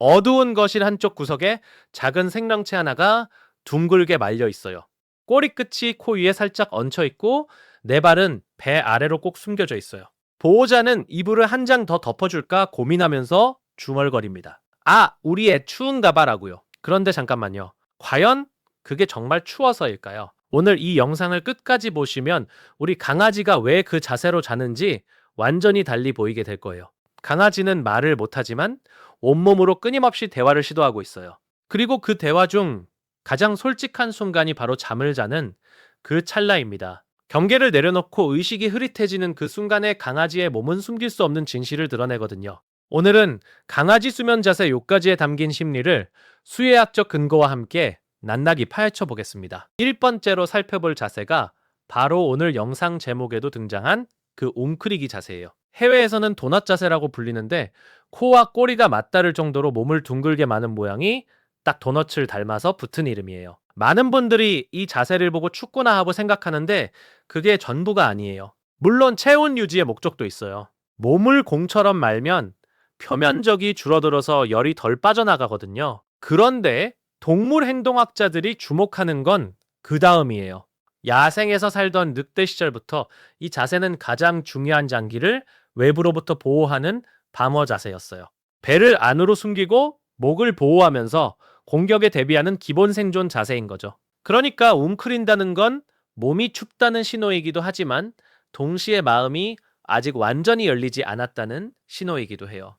어두운 거실 한쪽 구석에 작은 생명체 하나가 둥글게 말려 있어요. 꼬리 끝이 코 위에 살짝 얹혀 있고 네 발은 배 아래로 꼭 숨겨져 있어요. 보호자는 이불을 한 장 더 덮어줄까 고민하면서 중얼거립니다. 아, 우리 애 추운가 봐라고요. 그런데 잠깐만요. 과연 그게 정말 추워서일까요? 오늘 이 영상을 끝까지 보시면 우리 강아지가 왜 그 자세로 자는지 완전히 달리 보이게 될 거예요. 강아지는 말을 못하지만 온몸으로 끊임없이 대화를 시도하고 있어요. 그리고 그 대화 중 가장 솔직한 순간이 바로 잠을 자는 그 찰나입니다. 경계를 내려놓고 의식이 흐릿해지는 그 순간에 강아지의 몸은 숨길 수 없는 진실을 드러내거든요. 오늘은 강아지 수면 자세 요까지에 담긴 심리를 수의학적 근거와 함께 낱낱이 파헤쳐 보겠습니다. 1번째로 살펴볼 자세가 바로 오늘 영상 제목에도 등장한 그 웅크리기 자세예요. 해외에서는 도넛 자세라고 불리는데 코와 꼬리가 맞닿을 정도로 몸을 둥글게 마는 모양이 딱 도넛을 닮아서 붙은 이름이에요. 많은 분들이 이 자세를 보고 축구나 하고 생각하는데 그게 전부가 아니에요. 물론 체온 유지의 목적도 있어요. 몸을 공처럼 말면 표면적이 줄어들어서 열이 덜 빠져나가거든요. 그런데 동물 행동학자들이 주목하는 건 그 다음이에요. 야생에서 살던 늑대 시절부터 이 자세는 가장 중요한 장기를 외부로부터 보호하는 방어 자세였어요. 배를 안으로 숨기고 목을 보호하면서 공격에 대비하는 기본 생존 자세인 거죠. 그러니까 웅크린다는 건 몸이 춥다는 신호이기도 하지만 동시에 마음이 아직 완전히 열리지 않았다는 신호이기도 해요.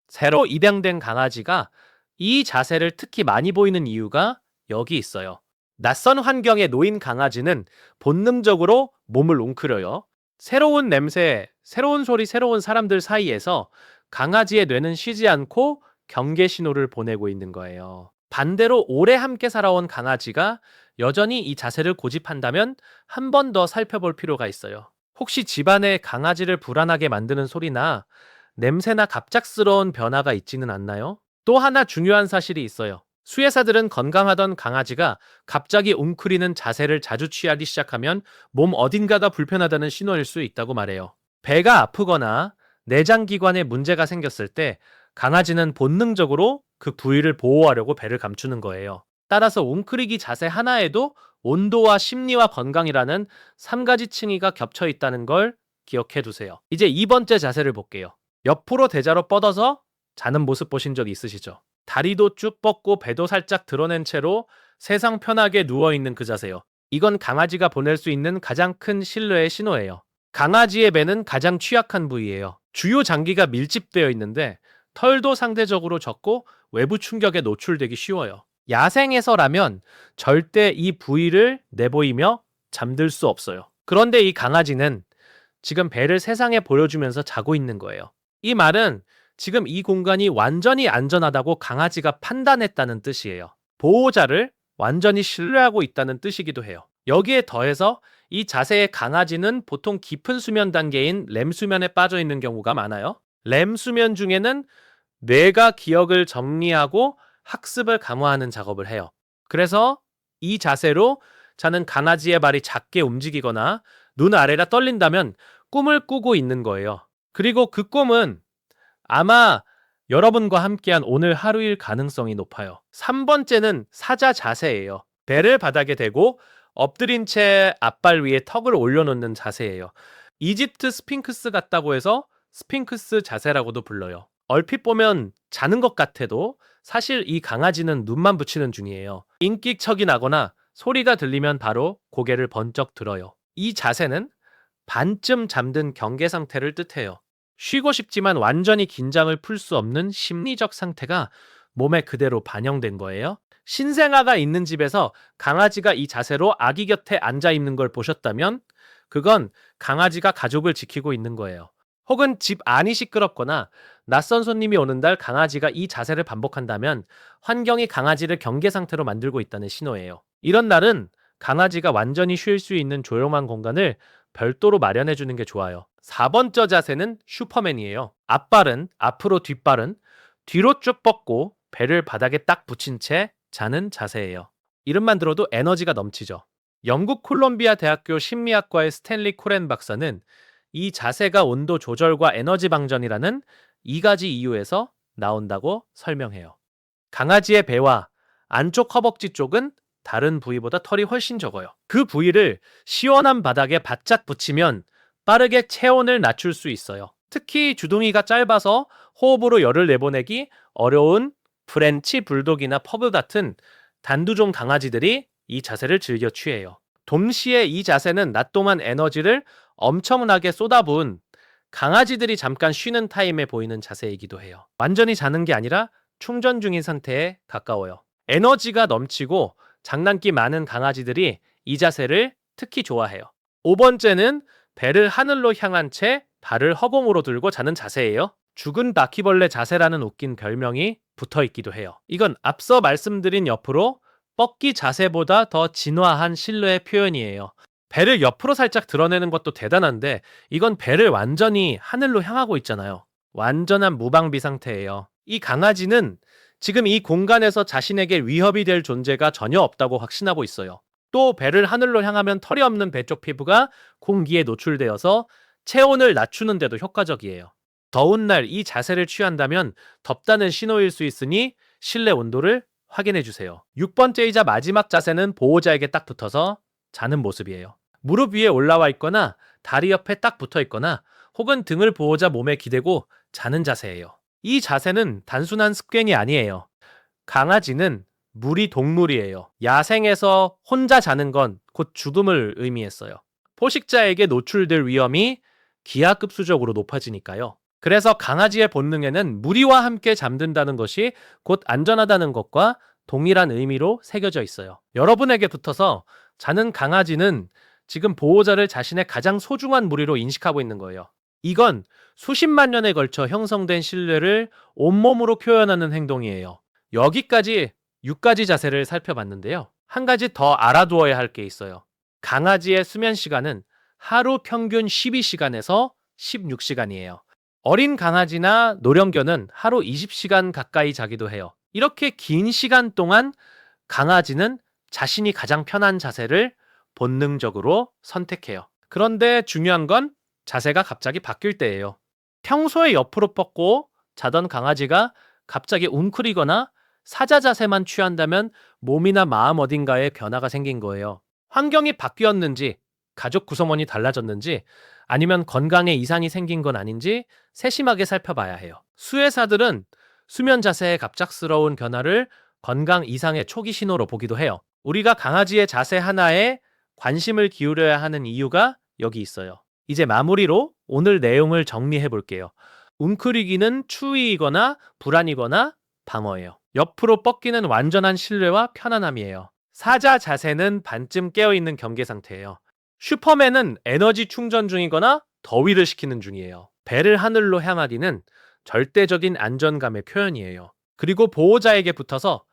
새로 입양된 강아지가 이 자세를 특히 많이 보이는 이유가 여기 있어요. 낯선 환경에 놓인 강아지는 본능적으로 몸을 웅크려요. 새로운 냄새, 새로운 소리, 새로운 사람들 사이에서 강아지의 뇌는 쉬지 않고 경계 신호를 보내고 있는 거예요. 반대로 오래 함께 살아온 강아지가 여전히 이 자세를 고집한다면 한 번 더 살펴볼 필요가 있어요. 혹시 집안에 강아지를 불안하게 만드는 소리나 냄새나 갑작스러운 변화가 있지는 않나요? 또 하나 중요한 사실이 있어요. 수의사들은 건강하던 강아지가 갑자기 웅크리는 자세를 자주 취하기 시작하면 몸 어딘가가 불편하다는 신호일 수 있다고 말해요. 배가 아프거나 내장기관에 문제가 생겼을 때 강아지는 본능적으로 그 부위를 보호하려고 배를 감추는 거예요. 따라서 웅크리기 자세 하나에도 온도와 심리와 건강이라는 3가지 층위가 겹쳐 있다는 걸 기억해 두세요. 이제 2번째 자세를 볼게요. 옆으로 대자로 뻗어서 자는 모습 보신 적 있으시죠? 다리도 쭉 뻗고 배도 살짝 드러낸 채로 세상 편하게 누워있는 그 자세요. 이건 강아지가 보낼 수 있는 가장 큰 신뢰의 신호예요. 강아지의 배는 가장 취약한 부위예요. 주요 장기가 밀집되어 있는데 털도 상대적으로 적고 외부 충격에 노출되기 쉬워요. 야생에서라면 절대 이 부위를 내보이며 잠들 수 없어요. 그런데 이 강아지는 지금 배를 세상에 보여주면서 자고 있는 거예요. 이 말은 지금 이 공간이 완전히 안전하다고 강아지가 판단했다는 뜻이에요. 보호자를 완전히 신뢰하고 있다는 뜻이기도 해요. 여기에 더해서 이 자세의 강아지는 보통 깊은 수면 단계인 렘 수면에 빠져 있는 경우가 많아요. 렘 수면 중에는 뇌가 기억을 정리하고 학습을 강화하는 작업을 해요. 그래서 이 자세로 자는 강아지의 발이 작게 움직이거나 눈 아래가 떨린다면 꿈을 꾸고 있는 거예요. 그리고 그 꿈은 아마 여러분과 함께한 오늘 하루일 가능성이 높아요. 3번째는 사자 자세예요. 배를 바닥에 대고 엎드린 채 앞발 위에 턱을 올려놓는 자세예요. 이집트 스핑크스 같다고 해서 스핑크스 자세라고도 불러요. 얼핏 보면 자는 것 같아도 사실 이 강아지는 눈만 붙이는 중이에요. 인기척이 나거나 소리가 들리면 바로 고개를 번쩍 들어요. 이 자세는 반쯤 잠든 경계 상태를 뜻해요. 쉬고 싶지만 완전히 긴장을 풀 수 없는 심리적 상태가 몸에 그대로 반영된 거예요. 신생아가 있는 집에서 강아지가 이 자세로 아기 곁에 앉아 있는 걸 보셨다면 그건 강아지가 가족을 지키고 있는 거예요. 혹은 집 안이 시끄럽거나 낯선 손님이 오는 날 강아지가 이 자세를 반복한다면 환경이 강아지를 경계 상태로 만들고 있다는 신호예요. 이런 날은 강아지가 완전히 쉴 수 있는 조용한 공간을 별도로 마련해 주는 게 좋아요. 4번째 자세는 슈퍼맨이에요. 앞발은 앞으로 뒷발은 뒤로 쭉 뻗고 배를 바닥에 딱 붙인 채 자는 자세예요. 이름만 들어도 에너지가 넘치죠. 영국 콜롬비아 대학교 심리학과의 스탠리 코렌 박사는 이 자세가 온도 조절과 에너지 방전이라는 2가지 이유에서 나온다고 설명해요. 강아지의 배와 안쪽 허벅지 쪽은 다른 부위보다 털이 훨씬 적어요. 그 부위를 시원한 바닥에 바짝 붙이면 빠르게 체온을 낮출 수 있어요. 특히 주둥이가 짧아서 호흡으로 열을 내보내기 어려운 프렌치 불독이나 퍼블 같은 단두종 강아지들이 이 자세를 즐겨 취해요. 동시에 이 자세는 낮 동안 에너지를 엄청나게 쏟아부은 강아지들이 잠깐 쉬는 타임에 보이는 자세이기도 해요. 완전히 자는 게 아니라 충전 중인 상태에 가까워요. 에너지가 넘치고 장난기 많은 강아지들이 이 자세를 특히 좋아해요. 5번째는 배를 하늘로 향한 채 발을 허공으로 들고 자는 자세예요. 죽은 바퀴벌레 자세라는 웃긴 별명이 붙어 있기도 해요. 이건 앞서 말씀드린 옆으로 뻗기 자세보다 더 진화한 실루엣 표현이에요. 배를 옆으로 살짝 드러내는 것도 대단한데 이건 배를 완전히 하늘로 향하고 있잖아요. 완전한 무방비 상태예요. 이 강아지는 지금 이 공간에서 자신에게 위협이 될 존재가 전혀 없다고 확신하고 있어요. 또 배를 하늘로 향하면 털이 없는 배 쪽 피부가 공기에 노출되어서 체온을 낮추는 데도 효과적이에요. 더운 날 이 자세를 취한다면 덥다는 신호일 수 있으니 실내 온도를 확인해 주세요. 6번째이자 마지막 자세는 보호자에게 딱 붙어서 자는 모습이에요. 무릎 위에 올라와 있거나 다리 옆에 딱 붙어 있거나 혹은 등을 보호자 몸에 기대고 자는 자세예요. 이 자세는 단순한 습관이 아니에요. 강아지는 무리 동물이에요. 야생에서 혼자 자는 건 곧 죽음을 의미했어요. 포식자에게 노출될 위험이 기하급수적으로 높아지니까요. 그래서 강아지의 본능에는 무리와 함께 잠든다는 것이 곧 안전하다는 것과 동일한 의미로 새겨져 있어요. 여러분에게 붙어서 자는 강아지는 지금 보호자를 자신의 가장 소중한 무리로 인식하고 있는 거예요. 이건 수십만 년에 걸쳐 형성된 신뢰를 온몸으로 표현하는 행동이에요. 여기까지 6가지 자세를 살펴봤는데요. 한 가지 더 알아두어야 할 게 있어요. 강아지의 수면 시간은 하루 평균 12시간에서 16시간이에요. 어린 강아지나 노령견은 하루 20시간 가까이 자기도 해요. 이렇게 긴 시간 동안 강아지는 자신이 가장 편한 자세를 본능적으로 선택해요. 그런데 중요한 건 자세가 갑자기 바뀔 때예요. 평소에 옆으로 뻗고 자던 강아지가 갑자기 웅크리거나 사자 자세만 취한다면 몸이나 마음 어딘가에 변화가 생긴 거예요. 환경이 바뀌었는지, 가족 구성원이 달라졌는지, 아니면 건강에 이상이 생긴 건 아닌지 세심하게 살펴봐야 해요. 수의사들은 수면 자세의 갑작스러운 변화를 건강 이상의 초기 신호로 보기도 해요. 우리가 강아지의 자세 하나에 관심을 기울여야 하는 이유가 여기 있어요. 이제 마무리로 오늘 내용을 정리해 볼게요. 웅크리기는 추위이거나 불안이거나 방어예요. 옆으로 뻗기는 완전한 신뢰와 편안함이에요. 사자 자세는 반쯤 깨어있는 경계 상태예요. 슈퍼맨은 에너지 충전 중이거나 더위를 식히는 중이에요. 배를 하늘로 향하기는 절대적인 안전감의 표현이에요. 그리고 보호자에게 붙어서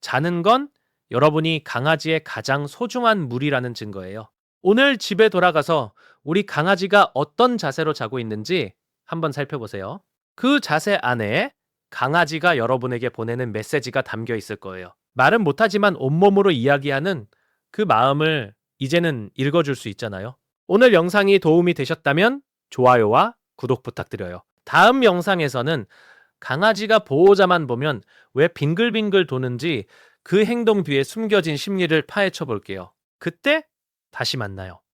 자는 건 여러분이 강아지의 가장 소중한 무리라는 증거예요. 오늘 집에 돌아가서 우리 강아지가 어떤 자세로 자고 있는지 한번 살펴보세요. 그 자세 안에 강아지가 여러분에게 보내는 메시지가 담겨 있을 거예요. 말은 못하지만 온몸으로 이야기하는 그 마음을 이제는 읽어줄 수 있잖아요. 오늘 영상이 도움이 되셨다면 좋아요와 구독 부탁드려요. 다음 영상에서는 강아지가 보호자만 보면 왜 빙글빙글 도는지 그 행동 뒤에 숨겨진 심리를 파헤쳐 볼게요. 그때 다시 만나요.